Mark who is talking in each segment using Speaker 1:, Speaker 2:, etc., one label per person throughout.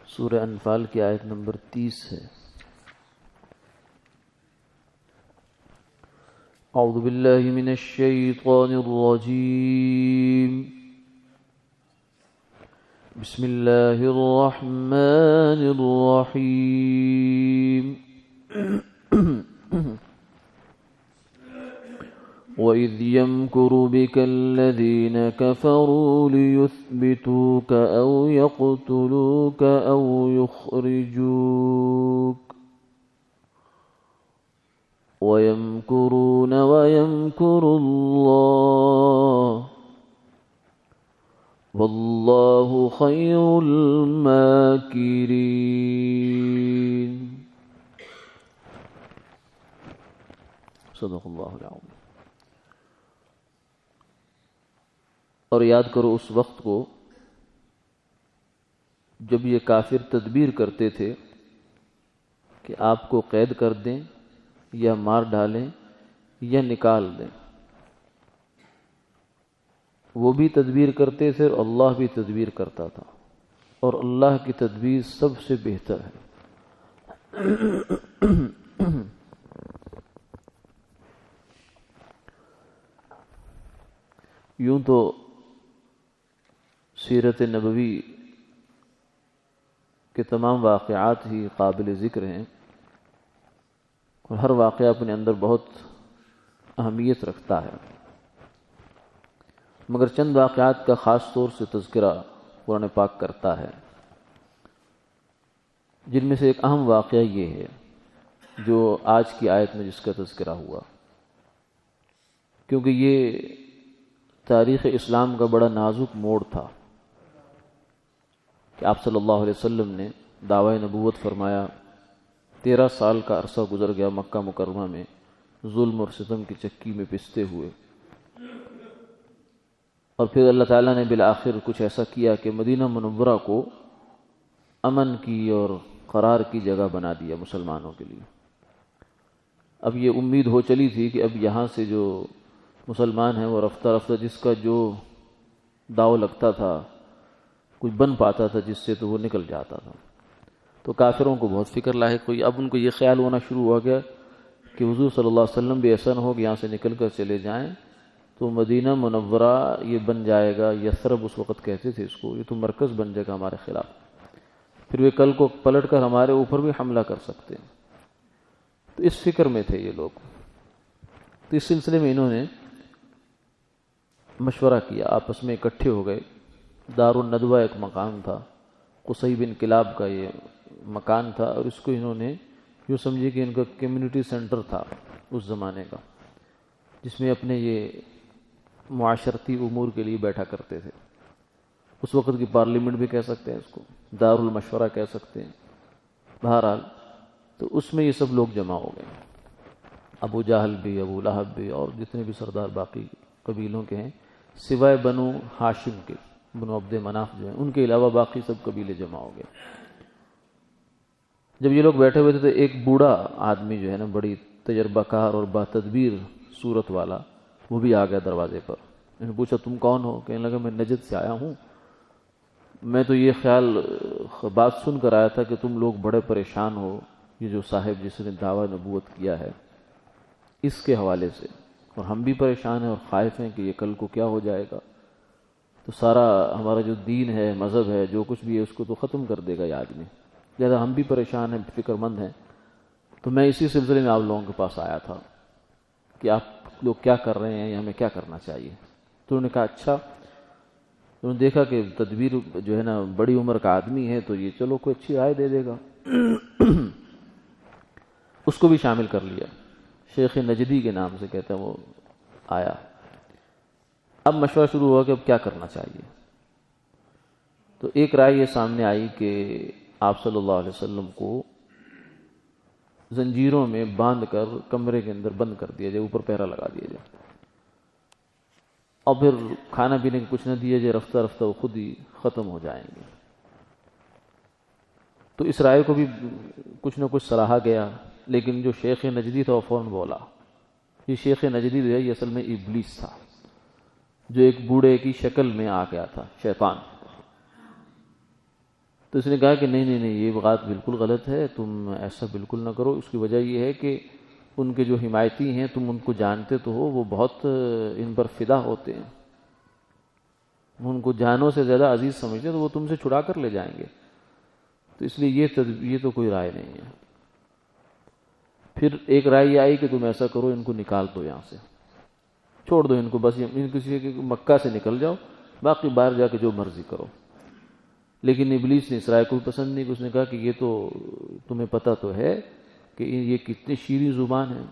Speaker 1: سورہ انفال کی آیت نمبر 30 ہے۔ اعوذ باللہ من الشیطان الرجیم، بسم اللہ الرحمن الرحیم۔ وَإِذْ يَمْكُرُ بِكَ الَّذِينَ كَفَرُوا لِيُثْبِتُوكَ أَوْ يَقْتُلُوكَ أَوْ يُخْرِجُوكَ وَيَمْكُرُونَ وَيَمْكُرُ اللَّهُ وَاللَّهُ خَيْرُ الْمَاكِرِينَ۔ صدق اللہ العظیم۔ اور یاد کرو اس وقت کو جب یہ کافر تدبیر کرتے تھے کہ آپ کو قید کر دیں یا مار ڈالیں یا نکال دیں۔ وہ بھی تدبیر کرتے تھے اور اللہ بھی تدبیر کرتا تھا، اور اللہ کی تدبیر سب سے بہتر ہے۔ یوں تو سیرت نبوی کے تمام واقعات ہی قابل ذکر ہیں، اور ہر واقعہ اپنے اندر بہت اہمیت رکھتا ہے، مگر چند واقعات کا خاص طور سے تذکرہ قرآن پاک کرتا ہے، جن میں سے ایک اہم واقعہ یہ ہے جو آج کی آیت میں جس کا تذکرہ ہوا، کیونکہ یہ تاریخ اسلام کا بڑا نازک موڑ تھا کہ آپ صلی اللہ علیہ وسلم نے دعوی نبوت فرمایا، 13 سال کا عرصہ گزر گیا مکہ مکرمہ میں ظلم اور ستم کی چکی میں پستے ہوئے، اور پھر اللہ تعالیٰ نے بالآخر کچھ ایسا کیا کہ مدینہ منورہ کو امن کی اور قرار کی جگہ بنا دیا مسلمانوں کے لیے۔ اب یہ امید ہو چلی تھی کہ اب یہاں سے جو مسلمان ہیں وہ رفتہ رفتہ جس کا جو داؤ لگتا تھا، کچھ بن پاتا تھا جس سے، تو وہ نکل جاتا تھا۔ تو کافروں کو بہت فکر لاحق ہوئی۔ اب ان کو یہ خیال ہونا شروع ہو گیا کہ حضور صلی اللہ علیہ وسلم بھی ایسا نہ ہو کہ یہاں سے نکل کر چلے جائیں تو مدینہ منورہ یہ بن جائے گا، یثرب اس وقت کہتے تھے اس کو، یہ تو مرکز بن جائے گا ہمارے خلاف، پھر وہ کل کو پلٹ کر ہمارے اوپر بھی حملہ کر سکتے ہیں۔ تو اس فکر میں تھے یہ لوگ۔ تو اس سلسلے میں انہوں نے مشورہ کیا، آپس میں اکٹھے ہو گئے۔ دار الندوہ ایک مقام تھا، قصی بن کلاب کا یہ مکان تھا، اور اس کو انہوں نے یوں سمجھے کہ ان کا کمیونٹی سینٹر تھا اس زمانے کا، جس میں اپنے یہ معاشرتی امور کے لیے بیٹھا کرتے تھے۔ اس وقت کی پارلیمنٹ بھی کہہ سکتے ہیں اس کو، دار المشورہ کہہ سکتے ہیں۔ بہرحال تو اس میں یہ سب لوگ جمع ہو گئے، ابو جہل بھی، ابو لہب بھی، اور جتنے بھی سردار باقی قبیلوں کے ہیں سوائے بنو ہاشم کے، بنو عبد مناف جو ہیں، ان کے علاوہ باقی سب قبیلے جمع ہو گئے۔ جب یہ لوگ بیٹھے ہوئے تھے تو ایک بوڑھا آدمی جو ہے نا، بڑی تجربہ کار اور باتدبیر صورت والا، وہ بھی آ گیا دروازے پر۔ انہوں نے پوچھا تم کون ہو؟ کہنے لگا میں نجد سے آیا ہوں، میں تو یہ خیال بات سن کر آیا تھا کہ تم لوگ بڑے پریشان ہو، یہ جو صاحب جس نے دعویٰ نبوت کیا ہے اس کے حوالے سے، اور ہم بھی پریشان ہیں اور خائف ہیں کہ یہ کل کو کیا ہو جائے گا، تو سارا ہمارا جو دین ہے، مذہب ہے، جو کچھ بھی ہے اس کو تو ختم کر دے گا یہ آدمی، لہٰذا ہم بھی پریشان ہیں، فکر مند ہیں۔ تو میں اسی سلسلے میں آپ لوگوں کے پاس آیا تھا کہ آپ لوگ کیا کر رہے ہیں یا ہمیں کیا کرنا چاہیے۔ تو انہوں نے کہا اچھا، انہوں نے دیکھا کہ تدبیر جو ہے نا بڑی عمر کا آدمی ہے، تو یہ چلو کوئی اچھی رائے دے دے گا، اس کو بھی شامل کر لیا۔ شیخ نجدی کے نام سے کہتے ہیں وہ آیا۔ اب مشورہ شروع ہوا کہ اب کیا کرنا چاہیے۔ تو ایک رائے یہ سامنے آئی کہ آپ صلی اللہ علیہ وسلم کو زنجیروں میں باندھ کر کمرے کے اندر بند کر دیا جائے، اوپر پہرا لگا دیا جائے، اور پھر کھانا پینے کو کچھ نہ دیا جائے، رفتہ رفتہ وہ خود ہی ختم ہو جائیں گے۔ تو اس رائے کو بھی کچھ نہ کچھ سراہا گیا، لیکن جو شیخ نجدی تھا وہ فوراً بولا۔ یہ شیخ نجدی جو ہے یہ اصل میں ابلیس تھا، جو ایک بوڑھے کی شکل میں آ گیا تھا، شیطان۔ تو اس نے کہا کہ نہیں نہیں نہیں، یہ بات بالکل غلط ہے، تم ایسا بالکل نہ کرو۔ اس کی وجہ یہ ہے کہ ان کے جو حمایتی ہیں تم ان کو جانتے تو ہو، وہ بہت ان پر فدا ہوتے ہیں، ان کو جانوں سے زیادہ عزیز سمجھتے ہیں، تو وہ تم سے چھڑا کر لے جائیں گے، تو اس لیے یہ تو کوئی رائے نہیں ہے۔ پھر ایک رائے یہ آئی کہ تم ایسا کرو، ان کو نکال دو یہاں سے، چھوڑ دو ان کو، بس ان کسی کے مکہ سے نکل جاؤ، باقی باہر جا کے جو مرضی کرو۔ لیکن ابلیس نے اس رائے کو پسند نہیں، اس نے کہا کہ یہ تو تمہیں پتہ تو ہے کہ یہ کتنی شیریں زبان ہیں،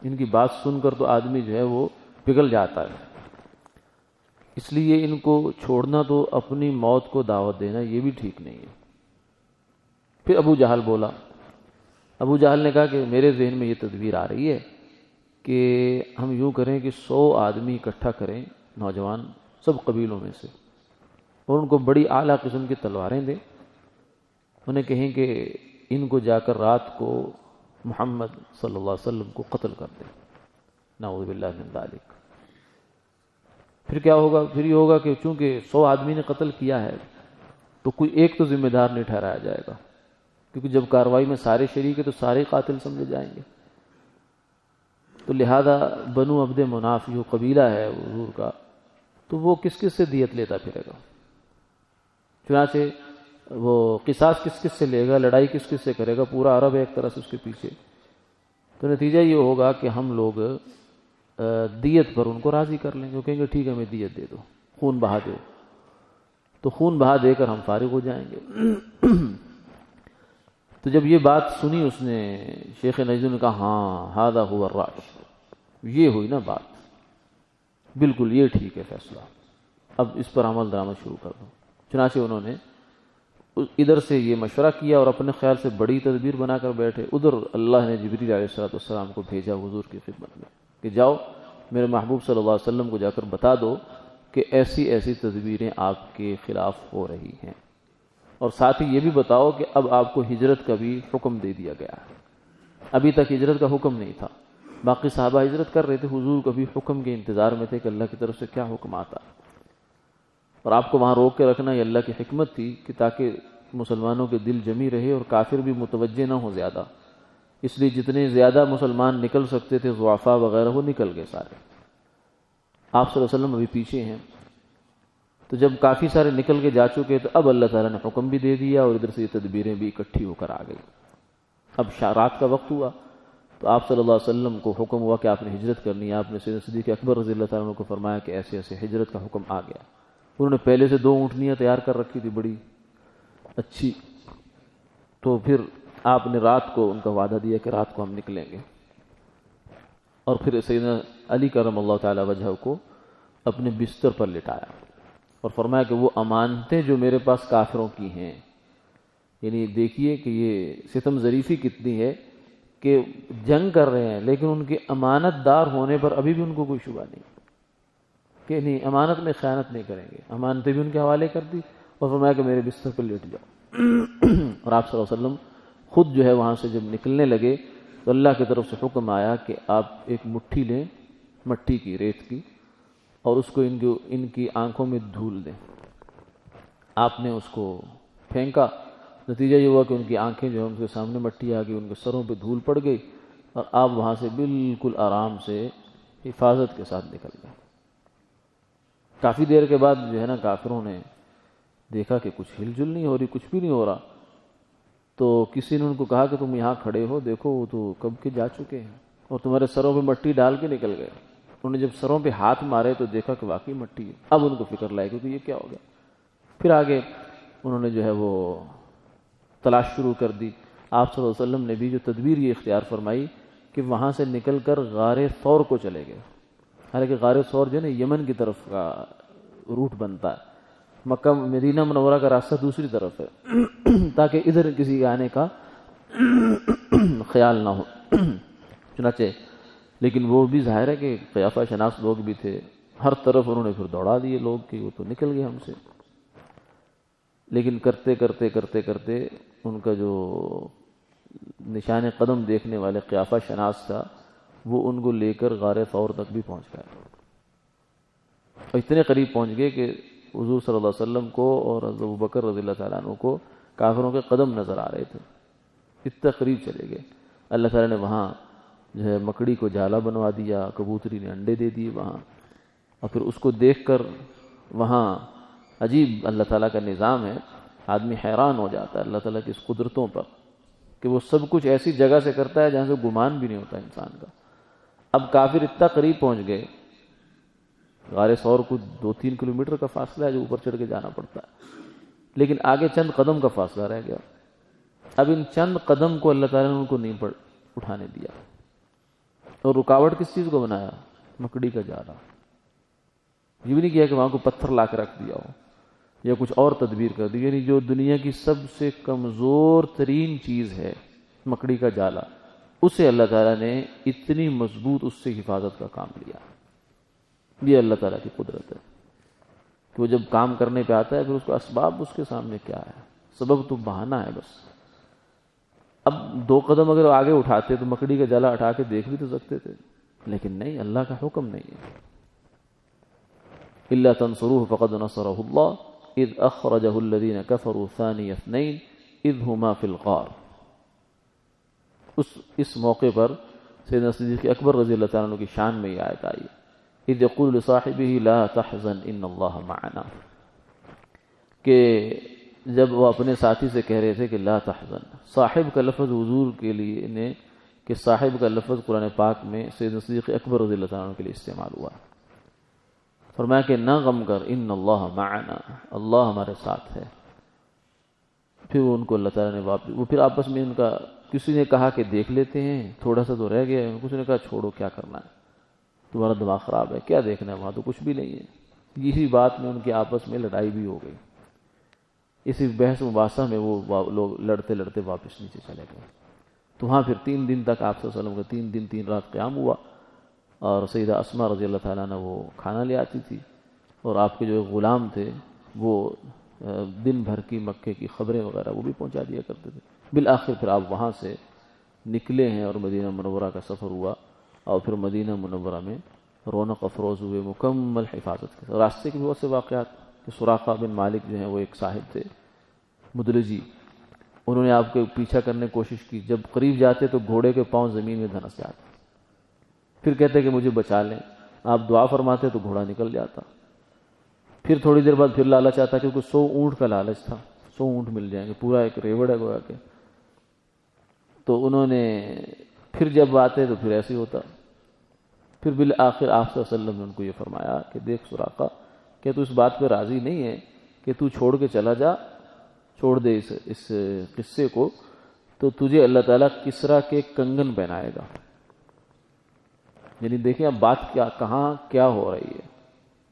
Speaker 1: ان کی بات سن کر تو آدمی جو ہے وہ پگھل جاتا ہے، اس لیے ان کو چھوڑنا تو اپنی موت کو دعوت دینا یہ بھی ٹھیک نہیں ہے۔ پھر ابو جہل بولا، ابو جہل نے کہا کہ میرے ذہن میں یہ تدبیر آ رہی ہے کہ ہم یوں کریں کہ 100 آدمی اکٹھا کریں، نوجوان سب قبیلوں میں سے، اور ان کو بڑی اعلیٰ قسم کی تلواریں دیں، انہیں کہیں کہ ان کو جا کر رات کو محمد صلی اللہ علیہ وسلم کو قتل کر دیں، نعوذ باللہ من ذالک۔ پھر کیا ہوگا؟ پھر یہ ہوگا کہ چونکہ 100 آدمی نے قتل کیا ہے تو کوئی ایک تو ذمہ دار نہیں ٹھہرایا جائے گا، کیونکہ جب کارروائی میں سارے شریک ہیں تو سارے قاتل سمجھے جائیں گے، تو لہذا بنو عبد مناف جو قبیلہ ہے حضور کا، تو وہ کس کس سے دیت لیتا پھرے گا؟ چنانچہ وہ قصاص کس کس سے لے گا، لڑائی کس کس سے کرے گا؟ پورا عرب ہے ایک طرح سے اس کے پیچھے۔ تو نتیجہ یہ ہوگا کہ ہم لوگ دیت پر ان کو راضی کر لیں گے، وہ کہیں گے ٹھیک ہے ہمیں دیت دے دو، خون بہا دو، تو خون بہا دے کر ہم فارغ ہو جائیں گے۔ تو جب یہ بات سنی اس نے، شیخ نجد نے کہا ہاں ھذا ھو الرأی، یہ ہوئی نا بات، بالکل یہ ٹھیک ہے فیصلہ، اب اس پر عمل درآمد شروع کر دو۔ چنانچہ انہوں نے ادھر سے یہ مشورہ کیا اور اپنے خیال سے بڑی تدبیر بنا کر بیٹھے، ادھر اللہ نے جبریل علیہ السلام کو بھیجا حضور کی خدمت میں کہ جاؤ میرے محبوب صلی اللہ علیہ وسلم کو جا کر بتا دو کہ ایسی ایسی تدبیریں آپ کے خلاف ہو رہی ہیں، اور ساتھ ہی یہ بھی بتاؤ کہ اب آپ کو ہجرت کا بھی حکم دے دیا گیا ہے، ابھی تک ہجرت کا حکم نہیں تھا، باقی صحابہ ہجرت کر رہے تھے، حضور کبھی حکم کے انتظار میں تھے کہ اللہ کی طرف سے کیا حکم آتا، اور آپ کو وہاں روک کے رکھنا یہ اللہ کی حکمت تھی کہ تاکہ مسلمانوں کے دل جمی رہے اور کافر بھی متوجہ نہ ہو زیادہ، اس لیے جتنے زیادہ مسلمان نکل سکتے تھے ضعفاء وغیرہ وہ نکل گئے سارے، آپ صلی اللہ علیہ وسلم ابھی پیچھے ہیں۔ تو جب کافی سارے نکل کے جا چکے تو اب اللہ تعالیٰ نے حکم بھی دے دیا اور ادھر سے یہ تدبیریں بھی اکٹھی ہو کر آ گئی۔ اب رات کا وقت ہوا تو آپ صلی اللہ علیہ وسلم کو حکم ہوا کہ آپ نے ہجرت کرنی ہے، آپ نے سیدنا صدیق اکبر رضی اللہ تعالیٰ عنہ کو فرمایا کہ ایسے ایسے ہجرت کا حکم آ گیا۔ انہوں نے پہلے سے 2 اونٹنیاں تیار کر رکھی تھی بڑی اچھی، تو پھر آپ نے رات کو ان کا وعدہ دیا کہ رات کو ہم نکلیں گے، اور پھر سیدنا علی کرم اللہ تعالی وجہہ کو اپنے بستر پر لٹایا اور فرمایا کہ وہ امانتیں جو میرے پاس کافروں کی ہیں، یعنی دیکھیے کہ یہ ستم ظریفی کتنی ہے کہ جنگ کر رہے ہیں لیکن ان کے امانت دار ہونے پر ابھی بھی ان کو کوئی شبہ نہیں کہ نہیں امانت میں خیانت نہیں کریں گے، امانتیں بھی ان کے حوالے کر دی اور فرمایا کہ میرے بستر پر لیٹ جاؤ۔ اور آپ صلی اللہ علیہ وسلم خود جو ہے وہاں سے جب نکلنے لگے تو اللہ کی طرف سے حکم آیا کہ آپ ایک مٹھی لیں مٹی کی، ریت کی، اور اس کو ان کی آنکھوں میں دھول دیں۔ آپ نے اس کو پھینکا، نتیجہ یہ ہوا کہ ان کی آنکھیں جو ہے ان کے سامنے مٹی آ گئی، ان کے سروں پہ دھول پڑ گئی، اور آپ وہاں سے بالکل آرام سے حفاظت کے ساتھ نکل گئے۔ کافی دیر کے بعد جو ہے نا کافروں نے دیکھا کہ کچھ ہل جل نہیں ہو رہی، کچھ بھی نہیں ہو رہا، تو کسی نے ان کو کہا کہ تم یہاں کھڑے ہو، دیکھو وہ تو کب کے جا چکے ہیں اور تمہارے سروں پہ مٹی ڈال کے نکل گئے۔ انہوں نے جب سروں پہ ہاتھ مارے تو دیکھا کہ واقعی مٹی ہے، اب ان کو فکر لائی کہ یہ کیا ہو گیا۔ پھر آگے انہوں نے جو ہے وہ تلاش شروع کر دی۔ آپ صلی اللہ علیہ وسلم نے بھی جو تدبیر یہ اختیار فرمائی کہ وہاں سے نکل کر غار ثور کو چلے گئے، حالانکہ غار ثور جو ہے نا یمن کی طرف کا روٹ بنتا ہے، مکہ مدینہ منورہ کا راستہ دوسری طرف ہے، تاکہ ادھر کسی آنے کا خیال نہ ہو۔ چنانچہ لیکن وہ بھی ظاہر ہے کہ قیافہ شناس لوگ بھی تھے، ہر طرف انہوں نے پھر دوڑا دیے لوگ کہ وہ تو نکل گئے ہم سے، لیکن کرتے کرتے کرتے کرتے ان کا جو نشان قدم دیکھنے والے قیافہ شناس تھا وہ ان کو لے کر غار ثور تک بھی پہنچ گئے، اور اتنے قریب پہنچ گئے کہ حضور صلی اللہ علیہ وسلم کو اور ابو بکر رضی اللہ تعالیٰ عنہ کو کافروں کے قدم نظر آ رہے تھے، اتنا قریب چلے گئے۔ اللہ تعالیٰ نے وہاں جو ہے مکڑی کو جالا بنوا دیا، کبوتری نے انڈے دے دیے وہاں، اور پھر اس کو دیکھ کر وہاں عجیب اللہ تعالیٰ کا نظام ہے، آدمی حیران ہو جاتا ہے اللہ تعالیٰ کی اس قدرتوں پر کہ وہ سب کچھ ایسی جگہ سے کرتا ہے جہاں سے گمان بھی نہیں ہوتا انسان کا۔ اب کافر اتنا قریب پہنچ گئے، غار ثور کو 2-3 کلومیٹر کا فاصلہ ہے جو اوپر چڑھ کے جانا پڑتا ہے، لیکن آگے چند قدم کا فاصلہ رہ گیا۔ اب ان چند قدم کو اللہ تعالیٰ نے ان کو نہیں اٹھانے دیا، اور رکاوٹ کس چیز کو بنایا؟ مکڑی کا جالا۔ یہ بھی نہیں کیا کہ وہاں کو پتھر لا کے رکھ دیا ہو یا کچھ اور تدبیر کر دی، یعنی جو دنیا کی سب سے کمزور ترین چیز ہے مکڑی کا جالا، اسے اللہ تعالیٰ نے اتنی مضبوط اس سے حفاظت کا کام لیا۔ یہ اللہ تعالیٰ کی قدرت ہے کہ وہ جب کام کرنے پہ آتا ہے پھر اس کو اسباب اس کے سامنے کیا ہے، سبب تو بہانہ ہے بس۔ اب 2 قدم اگر آگے اٹھاتے تو مکڑی کا جالا اٹھا کے دیکھ بھی تو سکتے تھے، لیکن نہیں، اللہ کا حکم نہیں ہے۔ إِلَّا تَنْصُرُوهُ فَقَدْ نَصَرَهُ اللَّهُ إِذْ أَخْرَجَهُ الَّذِينَ كَفَرُوا ثَانِيَ اثْنَيْنِ إِذْ هُمَا فِي الْغَارِ۔ اس موقع پر سیدنا صدیق اکبر رضی اللہ تعالیٰ عنہ کی شان میں یہ آیت آئی، إِذْ يَقُولُ لِصَاحِبِهِ لَا تَحْزَنْ إِنَّ اللَّهَ مَعَنَا، کہ جب وہ اپنے ساتھی سے کہہ رہے تھے کہ لا تحزن، صاحب کا لفظ حضور کے لیے نے کہ صاحب کا لفظ قرآن پاک میں سیدنا صدیق اکبر رضی اللہ تعالیٰ عنہ کے لیے استعمال ہوا، فرمایا کہ نہ غم کر، ان اللہ معنا، اللہ ہمارے ساتھ ہے۔ پھر ان کو اللہ تعالیٰ نے وہ پھر آپس میں ان کا کسی نے کہا کہ دیکھ لیتے ہیں، تھوڑا سا تو رہ گیا ہے، کسی نے کہا چھوڑو، کیا کرنا ہے، تمہارا دماغ خراب ہے، کیا دیکھنا ہے، وہاں تو کچھ بھی نہیں ہے۔ یہی بات میں ان کی آپس میں لڑائی بھی ہو گئی، اسی بحث مباحثہ میں وہ لوگ لڑتے لڑتے واپس نیچے چلے گئے۔ تو وہاں پھر 3 دن تک آپ صلی اللہ علیہ وسلم کا 3 دن 3 رات قیام ہوا، اور سیدہ اسماء رضی اللہ تعالیٰ عنہ وہ کھانا لے آتی تھی، اور آپ کے جو غلام تھے وہ دن بھر کی مکے کی خبریں وغیرہ وہ بھی پہنچا دیا کرتے تھے۔ بالآخر پھر آپ وہاں سے نکلے ہیں اور مدینہ منورہ کا سفر ہوا، اور پھر مدینہ منورہ میں رونق افروز ہوئے مکمل حفاظت کے ساتھ۔ راستے کے بہت سے واقعات کہ سراقہ بن مالک جو ہیں وہ ایک صاحب تھے مدلجی، انہوں نے آپ کے پیچھا کرنے کی کوشش کی، جب قریب جاتے تو گھوڑے کے پاؤں زمین میں دھنس جاتے، پھر کہتے کہ مجھے بچا لیں، آپ دعا فرماتے تو گھوڑا نکل جاتا، پھر تھوڑی دیر بعد پھر لالچ آتا، کیونکہ 100 اونٹ کا لالچ تھا، 100 اونٹ مل جائیں گے، پورا ایک ریوڑ ہے گویا کہ۔ تو انہوں نے پھر جب آتے تو پھر ایسے ہی ہوتا، پھر بالآخر آپ صلی اللہ علیہ وسلم نے ان کو یہ فرمایا کہ دیکھ سراقہ، کہ تو اس بات پہ راضی نہیں ہے کہ تو چھوڑ کے چلا جا، چھوڑ دے اس قصے کو، تو تجھے اللہ تعالیٰ کسرا کے کنگن پہنائے گا۔ یعنی دیکھیں اب بات کہاں کیا ہو رہی ہے،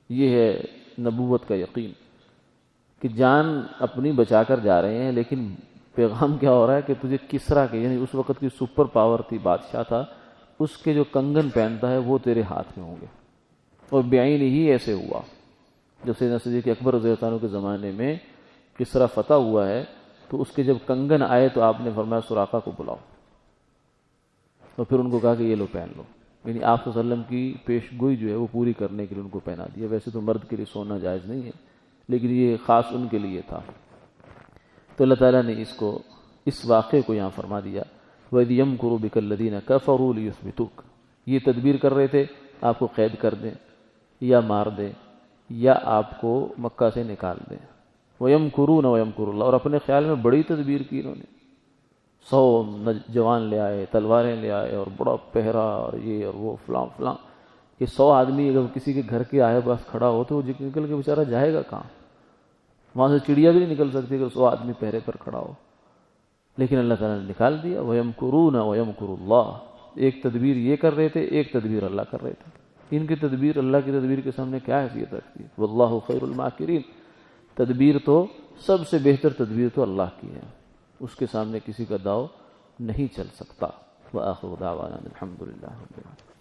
Speaker 1: یہ ہے نبوت کا یقین کہ جان اپنی بچا کر جا رہے ہیں، لیکن پیغام کیا ہو رہا ہے کہ تجھے کسرا کے، یعنی اس وقت کی سپر پاور تھی، بادشاہ تھا، اس کے جو کنگن پہنتا ہے وہ تیرے ہاتھ میں ہوں گے۔ اور بعین ہی ایسے ہوا، جب سیدنا صدیق اکبر رضی اللہ عنہ کے زمانے میں کسرا فتح ہوا ہے تو اس کے جب کنگن آئے تو آپ نے فرمایا سراقہ کو بلاؤ، اور پھر ان کو کہا کہ یہ لو پہن لو، یعنی آپ صلی اللہ علیہ وسلم کی پیش گوئی جو ہے وہ پوری کرنے کے لیے ان کو پہنا دیا۔ ویسے تو مرد کے لیے سونا جائز نہیں ہے، لیکن یہ خاص ان کے لیے تھا۔ تو اللہ تعالیٰ نے اس واقعے کو یہاں فرما دیا، وَإِذْ يَمْكُرُ بِكَ الَّذِينَ كَفَرُوا لِيُثْبِتُوكَ، یہ تدبیر کر رہے تھے آپ کو قید کر دیں یا مار دیں یا آپ کو مکہ سے نکال دیں۔ وَيَمْكُرُونَ وَيَمْكُرُ اللَّهُ، اور اپنے خیال میں بڑی تدبیر کی انہوں نے، 100 جوان لے آئے، تلواریں لے آئے، اور بڑا پہرا اور یہ اور وہ فلاں فلاں، کہ 100 آدمی اگر کسی کے گھر کے آئے پاس کھڑا ہو تو وہ نکل کے بیچارہ جائے گا کہاں، وہاں سے چڑیا بھی نہیں نکل سکتی کہ 100 آدمی پہرے پر کھڑا ہو، لیکن اللہ تعالیٰ نے نکال دیا۔ وَيَمْكُرُونَ وَيَمْكُرُ اللَّهُ، ایک تدبیر یہ کر رہے تھے، ایک تدبیر اللہ کر رہے تھے۔ ان کی تدبیر اللہ کی تدبیر کے سامنے کیا حیثیت رکھتی ہے؟ وَاللَّهُ خَيْرُ الْمَاكِرِينَ، تدبیر تو سب سے بہتر تدبیر تو اللہ کی ہے، اس کے سامنے کسی کا داؤ نہیں چل سکتا۔ وآخر دعوانا الحمد للہ رب العالمین۔